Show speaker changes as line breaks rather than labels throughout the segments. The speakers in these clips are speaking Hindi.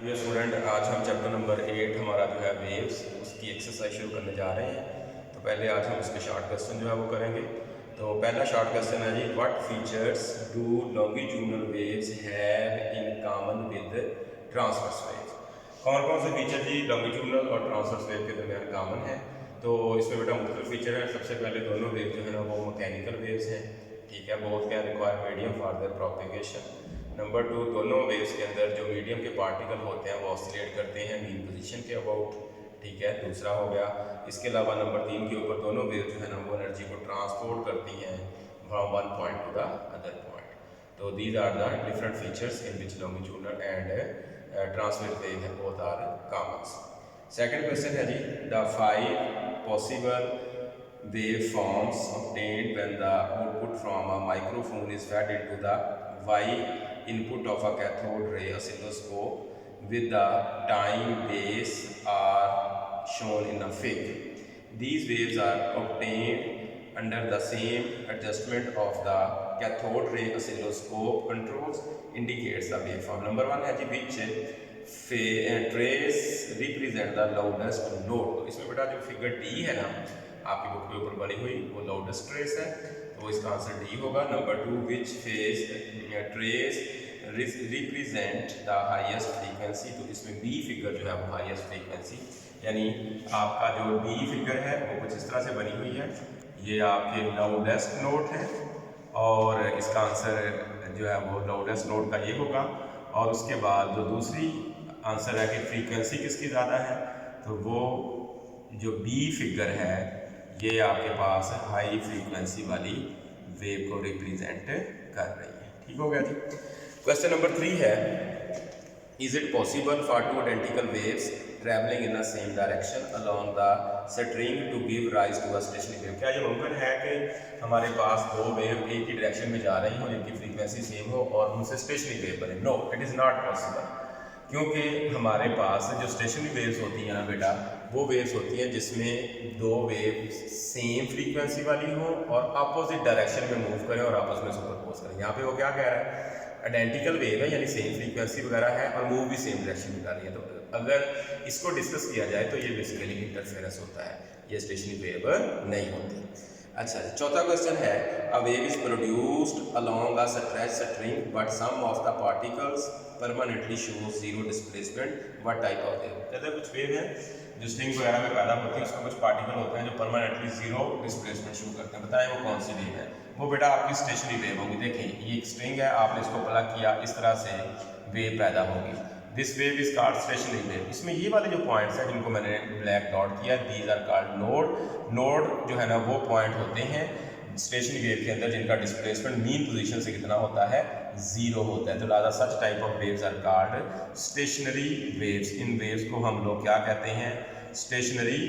डियर स्टूडेंट, आज हम चैप्टर नंबर 8 हमारा जो है वेव्स उसकी एक्सरसाइज शुरू करने जा रहे हैं। तो पहले आज हम उसके शॉर्ट क्वेश्चन जो है वो करेंगे। तो पहला शॉर्ट क्वेश्चन है जी, what features do longitudinal waves have in common with transverse waves. कौन कौन से फीचर जी लॉन्गिट्यूडनल और ट्रांसवर्स वेव के दरमियान कॉमन है। तो इसमें बेटा मुख्तलिफ फीचर है। सबसे पहले दोनों वेव जो है ना वो मैकेनिकल वेव्स हैं, ठीक है। Both can require medium for their propagation. Number 2, दोनों वेव्स के अंदर जो मीडियम के पार्टिकल होते हैं वो ऑसिलेट करते हैं मीन पोजीशन के अबाउट, ठीक है। दूसरा हो गया। इसके अलावा नंबर 3 के ऊपर दोनों वेव्स जो है ना वो एनर्जी को ट्रांसपोर्ट करती हैं from one point to the other point. तो these are the different features in which longitudinal and transverse wave both are common. Second question है जी, the 5 possible waveforms obtained when the output from a microphone is fed into the Y input of a cathode ray oscilloscope with the time base are shown in a figure. These waves are obtained under the same adjustment of the cathode ray oscilloscope controls indicates the waveform. Number 1 है जी, which trace represent the loudest note। तो इसमें बेटा जो फिगर डी है ना आपकी बुक के ऊपर बनी हुई वो लाउडेस्ट ट्रेस है, तो इसका आंसर डी होगा। Number 2, which phase trace represent the highest frequency. तो इसमें बी फिगर जो है वो हाईएस्ट फ्रीक्वेंसी, यानी आपका जो बी फिगर है वो कुछ इस तरह से बनी हुई है। ये आपके लाउडेस्ट नोट है और इसका आंसर जो है वो लाउडेस्ट नोट का ये होगा। और उसके बाद जो दूसरी आंसर है कि फ्रीक्वेंसी किसकी ज़्यादा है, तो वो जो बी फिगर है ये आपके पास हाई फ्रीक्वेंसी वाली वेव को रिप्रेजेंट कर रही है। ठीक हो गया जी। क्वेश्चन नंबर 3 है, is it possible for two identical waves travelling in the same direction along the string to give rise to a stationary wave. क्या ये मुमकिन है कि हमारे पास दो वेव एक ही डायरेक्शन में जा रही हो, जिनकी फ्रीक्वेंसी सेम हो और उनसे स्टेशनरी वेव बने? No, it is not possible. क्योंकि हमारे पास जो स्टेशनरी वेव्स होती हैं ना बेटा, वो वेव्स होती हैं जिसमें दो वेव सेम फ्रीक्वेंसी वाली हो और अपोजिट डायरेक्शन में मूव करें और आपस में सुपरपोज करें। यहाँ पे वो क्या कह रहा है, आइडेंटिकल वेव है यानी सेम फ्रीक्वेंसी वगैरह है और मूव भी सेम डायरेक्शन में कर रही है। तो अगर इसको डिस्कस किया जाए तो ये बेसिकली इंटरफेरेंस होता है, ये स्टेशनरी वेव नहीं होती। अच्छा, चौथा क्वेश्चन है, a wave is produced along a stretch string but some of the particles permanently shows zero displacement, what type of wave. कहते हैं कुछ वेव है जो स्ट्रिंग वगैरह में पैदा होती है, उसमें कुछ पार्टिकल होते हैं जो परमानेंटली जीरो डिस्प्लेसमेंट शो करते हैं। बताएं वो कौन सी वेव है? वो बेटा आपकी स्टेशनरी वेव होगी। देखें ये एक स्ट्रिंग है, आपने इसको प्लग किया, इस तरह से वेव पैदा होगी। This wave is called stationary wave. इसमें ये वाले जो पॉइंट्स हैं जिनको मैंने ब्लैक डॉट किया, these are called node. Node जो है ना वो पॉइंट होते हैं स्टेशनरी वेव के अंदर जिनका डिस्प्लेसमेंट मीन पोजीशन से कितना होता है, जीरो होता है। तो लिहाजा such type of waves are called stationary waves. इन वेव्स को हम लोग क्या कहते हैं, स्टेशनरी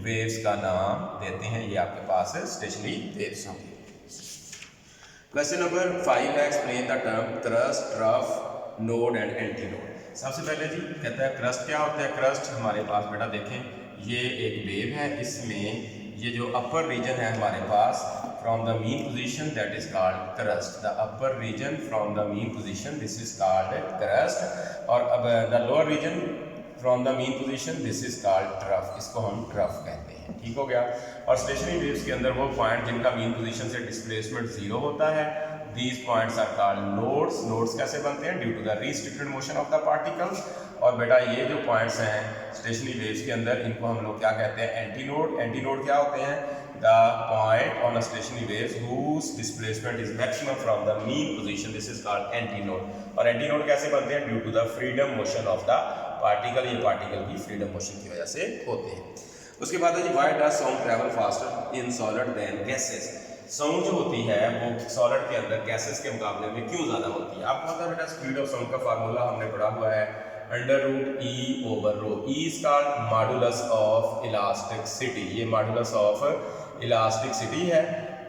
वेव्स का नाम देते हैं। ये आपके पास है स्टेशनरी वेव्स होंगी। क्वेश्चन नंबर 5 है, explain the term crust, rough, node and anti node. सबसे पहले जी कहता है क्रस्ट क्या होता है। क्रस्ट हमारे पास बेटा देखें ये एक वेव है, इसमें ये जो अपर रीजन है हमारे पास from the mean position that is called crust. The upper region from the mean position this is called crust, और अब the lower region from the mean position this is called trough. इसको हम ट्रफ कहते हैं। ठीक हो गया। और स्टेशनरी वेव्स के अंदर वो पॉइंट जिनका मीन पोजीशन से डिस्प्लेसमेंट जीरो होता है, these points are called nodes। nodes कैसे बनते हैं? Due to the restricted motion of the particles। और बेटा ये जो पॉइंट्स हैं स्टेशनरी वेव्स के अंदर, इनको हम लोग क्या कहते हैं, एंटी नोड। एंटी नोड क्या होते हैं? The point on a stationery waves whose displacement is maximum from the mean position, this is called anti node। और एंटी नोड कैसे बनते हैं? Due to the freedom motion of the particle. ये पार्टिकल की फ्रीडम मोशन की वजह से होते हैं। उसके बाद है जी, why does sound travel faster in solid than gases. Sound जो होती है वो सॉलिड के अंदर गैसेस के मुकाबले में क्यों ज़्यादा होती है? आपको पता है बेटा स्पीड ऑफ साउंड का फार्मूला हमने पढ़ा हुआ है, √E/ρ। E is called modulus of elasticity. ये मॉडुलस ऑफ इलास्टिसिटी है।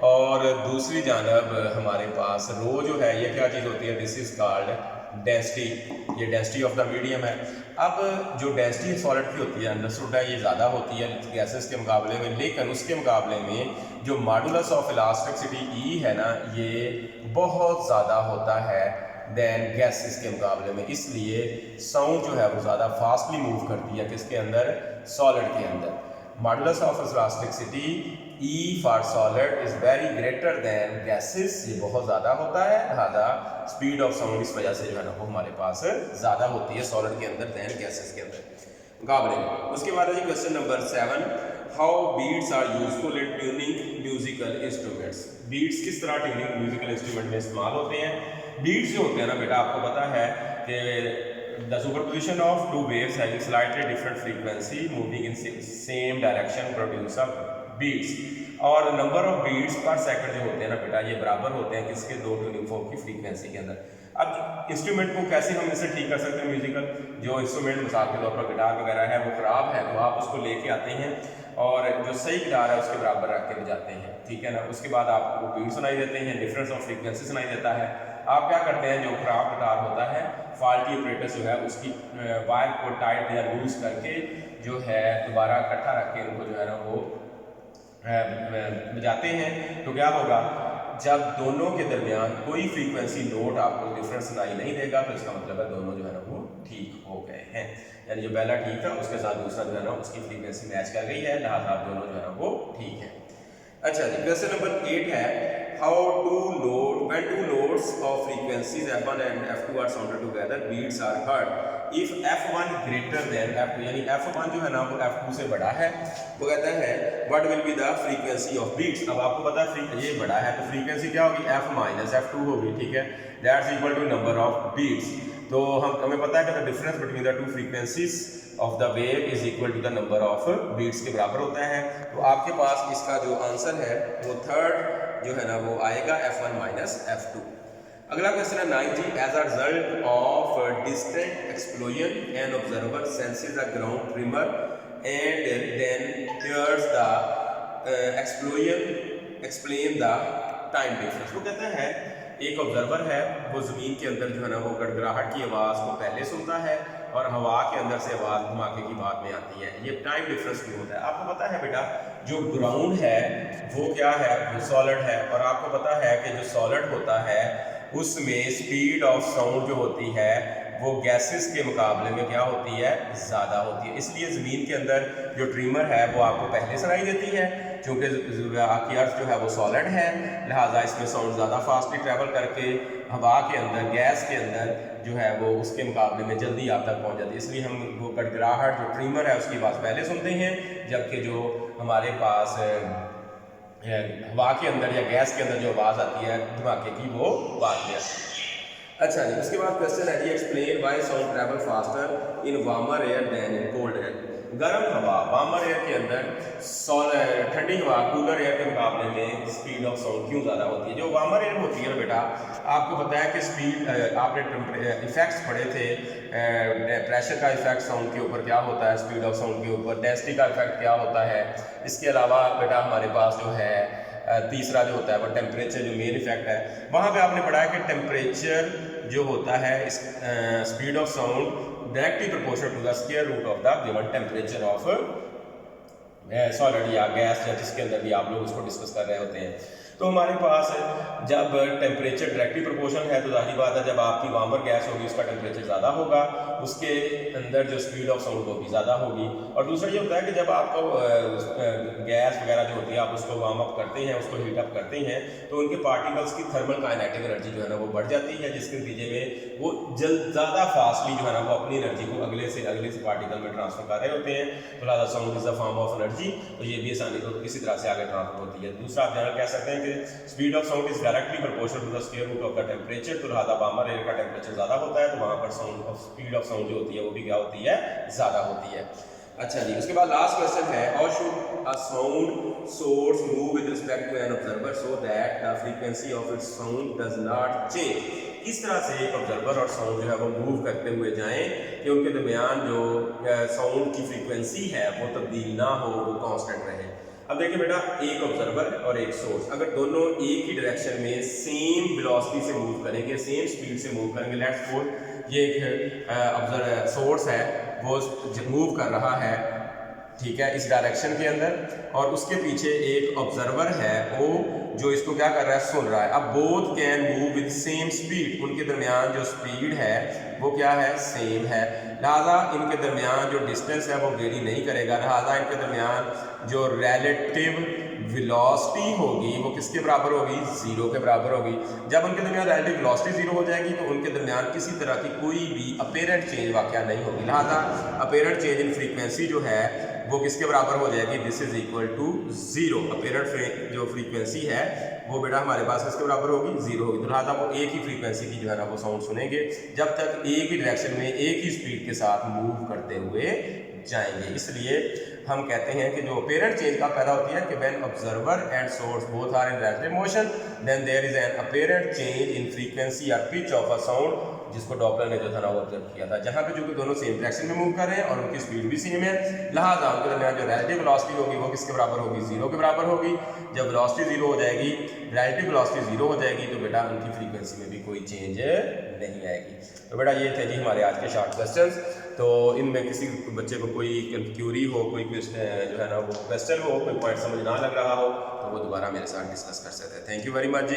और दूसरी जानब हमारे पास रो जो है ये क्या चीज़ होती है? This is called density. ये डेंसिटी ऑफ द मीडियम है। अब जो डेंसिटी सॉलिड की होती है अंडरस्टूड है, ये ज़्यादा होती है गैसेस के मुकाबले में, लेकिन उसके मुकाबले में जो मॉडुलस ऑफ इलास्टिसिटी E है ना, ये बहुत ज़्यादा होता है दैन गैसेस के मुकाबले में, इसलिए साउंड जो है वो ज़्यादा फास्टली मूव करती है किसके अंदर, सॉलिड के अंदर। Modulus of elasticity E for solid is very greater than gases, ये बहुत ज़्यादा होता है, लिहाजा स्पीड ऑफ साउंड इस वजह से जो है ना वो हमारे पास ज़्यादा होती है सॉलिड के अंदर दैन गैसेस के अंदर मुकाबले में। उसके बाद है जी question number 7, how beats are useful in tuning musical instruments. Beats किस तरह ट्यूनिंग म्यूजिकल इंस्ट्रूमेंट में इस्तेमाल होते हैं। बीट्स जो होते हैं ना बेटा, आपको पता है कि the superposition of two waves having slightly different frequency moving in same direction produce a beats, और नंबर ऑफ बीट्स पर सेकंड जो होते हैं ना बेटा ये बराबर होते हैं किसके, दो ट्यूनिंग फोर्क की फ्रीक्वेंसी के अंदर। अब इंस्ट्रूमेंट को कैसे हम इसे ठीक कर सकते हैं म्यूजिकल, जो इंस्ट्रूमेंट मिसाल के तौर पर गिटार वगैरह है वो ख़राब है तो आप उसको लेके आते हैं और जो सही गिटार है उसके बराबर रख के बजाते हैं, ठीक है ना। उसके बाद आपको बीट सुनाई देते हैं, डिफरेंस ऑफ फ्रीक्वेंसी सुनाई देता है। आप क्या करते हैं, जो खराब गिटार होता है फॉल्टी ऑपरेटर जो है उसकी वायर को टाइट या लूज करके जो है दोबारा इकट्ठा रख के उनको जो है ना वो बजाते हैं, तो क्या होगा, जब दोनों के दरमियान कोई फ्रीक्वेंसी नोट आपको डिफरेंस सुनाई नहीं देगा तो इसका मतलब है दोनों जो है ना वो ठीक हो गए हैं, यानी जो पहला ठीक था उसके साथ दूसरा जो है ना उसकी फ्रीक्वेंसी मैच कर गई है, लिहाजा दोनों जो है ना वो ठीक है। अच्छा जी, क्वेश्चन नंबर 8 है, how to load when two notes of frequencies f1 and f2 are sounded together beats are heard if f1 greater than f2, यानी f1 जो है ना वो f2 से बड़ा है, वो कहता है what will be the frequency of beats. अब आपको पता है ये बड़ा है तो फ्रीक्वेंसी क्या होगी, f माइनस f2 होगी, ठीक है, that's equal to number of beats. तो हमें पता है कि the difference between the two frequencies of the wave is equal to the number of beats के बराबर होता है। तो आपके पास इसका जो आंसर है वो थर्ड जो है ना वो आएगा f1 माइनस f2। अगला क्वेश्चन है 9 जी, as a result of distant explosion an observer senses the ground tremor and then hears the explosion explain the time difference. वो कहता है एक ऑब्जर्वर है, वो ज़मीन के अंदर जो है ना वो गड़गड़ाहट की आवाज़ को पहले सुनता है और हवा के अंदर से आवाज़ धमाके की बाद में आती है, ये टाइम डिफरेंस भी होता है। आपको पता है बेटा जो ग्राउंड है वो क्या है, वो सॉलिड है, और आपको पता है कि जो सॉलिड होता है उसमें स्पीड ऑफ साउंड जो होती है वो गैसेस के मुकाबले में क्या होती है, ज़्यादा होती है। इसलिए ज़मीन के अंदर जो ट्रिमर है वो आपको पहले सुनाई देती है, क्योंकि आपकी अर्थ जो है वो सॉलिड है, लिहाजा इसमें साउंड ज़्यादा फास्टली ट्रैवल करके हवा के अंदर, गैस के अंदर जो है वो उसके मुकाबले में जल्दी आप तक पहुंच जाती है। इसलिए हम वो गड़गड़ाहट जो ट्रिमर है उसकी आवाज़ पहले सुनते हैं, जबकि जो हमारे पास हवा के अंदर या गैस के अंदर जो आवाज़ आती है धमाके की वो बाद में आती है। अच्छा जी, उसके बाद क्वेश्चन है जी, explain why sound travel faster in warmer air than in cold air. गर्म हवा वार्मर एयर के अंदर ठंडी हवा कूलर एयर के मुकाबले में स्पीड ऑफ साउंड क्यों ज़्यादा होती है। जो वार्मर एयर होती है ना बेटा, आपको पता है कि स्पीड आपने इफेक्ट्स पढ़े थे, प्रेशर का इफेक्ट साउंड के ऊपर क्या होता है, स्पीड ऑफ साउंड के ऊपर डेंसिटी का इफेक्ट क्या होता है। इसके अलावा बेटा हमारे पास जो है तीसरा जो होता है वो टेम्परेचर, जो मेन इफेक्ट है, वहाँ पे आपने पढ़ा है कि टेम्परेचर जो होता है इस speed of sound directly proportional to the square root of the given temperature of solid या गैस, या जिसके अंदर भी आप लोग उसको डिस्कस कर रहे होते हैं। तो हमारे पास जब टेम्परेचर डायरेक्टली प्रोपोर्शनल है तो जाहिर बात है जब आपकी वार्मर गैस होगी उसका टेम्परेचर ज़्यादा होगा, उसके अंदर जो स्पीड ऑफ साउंड वो भी ज़्यादा होगी। और दूसरा ये होता है कि जब आपको गैस वगैरह जो होती है आप उसको वार्म अप करते हैं, उसको हीट अप करते हैं, तो उनके पार्टिकल्स की थर्मल काइनेटिक एनर्जी जो है ना वो बढ़ जाती है, जिसके नतीजे में वो ज़्यादा फास्टली जो है ना वो अपनी एनर्जी को अगले से पार्टिकल में ट्रांसफर कर रहे होते हैं। तो लिहाजा sound is a form of energy, तो ये भी आसानी तो इसी तरह से आगे ट्रांसफर होती है। दूसरा आप जनरल कह सकते हैं कि speed of sound is directly proportional to the square root of the temperature, तो लिहाजा वार्मर एयर का टेम्परेचर ज़्यादा होता है तो वहाँ पर sound of speed of sound जो होती है वो भी क्या होती है, ज़्यादा होती है। अच्छा जी, उसके बाद लास्ट क्वेश्चन है, how should a sound source move with respect to an observer so that the frequency of its sound does not change. किस तरह से एक ऑब्जर्वर और साउंड जो है वो मूव करते हुए जाएं कि उनके दरमियान जो साउंड की फ्रीक्वेंसी है वो तब्दील ना हो, वो कांस्टेंट रहे। अब देखिए बेटा, एक ऑब्जर्वर और एक सोर्स अगर दोनों एक ही डायरेक्शन में सेम वेलोसिटी से मूव करेंगे, सेम स्पीड से मूव करेंगे, लेट्स सपोज ये एक सोर्स है वो मूव कर रहा है ठीक है, इस डायरेक्शन के अंदर, और उसके पीछे एक ऑब्जर्वर है वो जो इसको क्या कर रहा है, सुन रहा है। अब both can move with same speed, उनके दरमियान जो स्पीड है वो क्या है, सेम है, लिहाजा इनके दरमियान जो डिस्टेंस है वो वेरी नहीं करेगा, लिहाजा इनके दरमियान जो रिलेटिव वेलोसिटी होगी वो किसके बराबर होगी, ज़ीरो के बराबर होगी। जब उनके दरमियान रिलेटिव वेलोसिटी ज़ीरो हो जाएगी तो उनके दरमियान किसी तरह की कोई भी अपेरेंट चेंज वाक़या नहीं होगी, लिहाजा अपेरेंट चेंज इन फ्रीक्वेंसी जो है वो किसके बराबर हो जाएगी, this is equal to zero. Apparent जो फ्रीक्वेंसी है वो बेटा हमारे पास किसके बराबर होगी, ज़ीरो होगी। तो लिहाजा वो एक ही फ्रीक्वेंसी की जो है ना वो साउंड सुनेंगे जब तक एक ही डायरेक्शन में एक ही स्पीड के साथ मूव करते हुए जाएंगे। इसलिए हम कहते हैं कि जो अपेरेंट चेंज का पैदा होती है कि when observer and source both are in relative motion then there is an apparent change in frequency और पिच ऑफ अ साउंड, जिसको डॉपलर ने जो था ना वो ऑब्जर्व किया था, जहाँ पे जो कि दोनों सेम डायरेक्शन में मूव कर रहे हैं और उनकी स्पीड भी सेम है, लिहाजा उनके दरमियान जो रिलेटिव वेलोसिटी होगी वो किसके बराबर होगी, ज़ीरो के बराबर होगी। जब वेलोसिटी ज़ीरो हो जाएगी, रिलेटिव वेलोसिटी ज़ीरो हो जाएगी तो बेटा उनकी फ्रीक्वेंसी में भी कोई चेंज नहीं आएगी। तो बेटा ये थे जी हमारे आज के शॉर्ट क्वेश्चंस। तो इनमें किसी बच्चे को कोई क्यूरी हो, कोई जो है ना वो क्वेश्चन हो, कोई पॉइंट समझ ना लग रहा हो तो वो दोबारा मेरे साथ डिस्कस कर सकते हैं। Thank you very much ji.